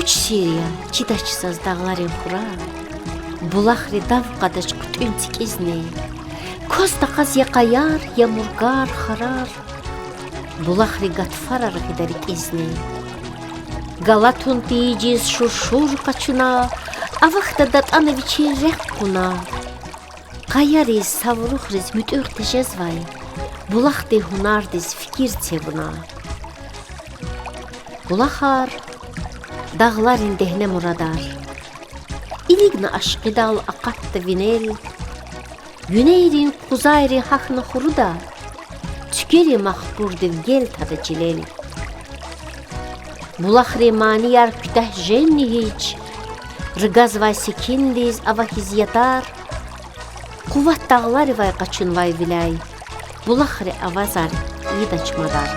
Uç Siriya, çidaçsız dağların kura, Bulahri dav qadaş kutun tikizni, Kosta qaz yakayar, yamurgar, harar, Bulahri gatfarar giderik izni. Galatun tiyiciz şurşur kaçuna, Avakta datanoviçi rekkuna, Qayariz savruhriz mütörtejez vay, Bulahdi hunardiz fikir tevuna. Bulahar, dağların dehne muradar, İligna aşkı dal akattı vinel, Güneyrin kuzayri hakna huruda, Tükeri mahburdiv gel tadı cilel. Bulahri maniyar küteh jenni hiç, Rıgaz vay sekindiz avahiz yatar, Kuvat dağları vay kaçın vay vilay, Bulahri avazar iyi daçmadar.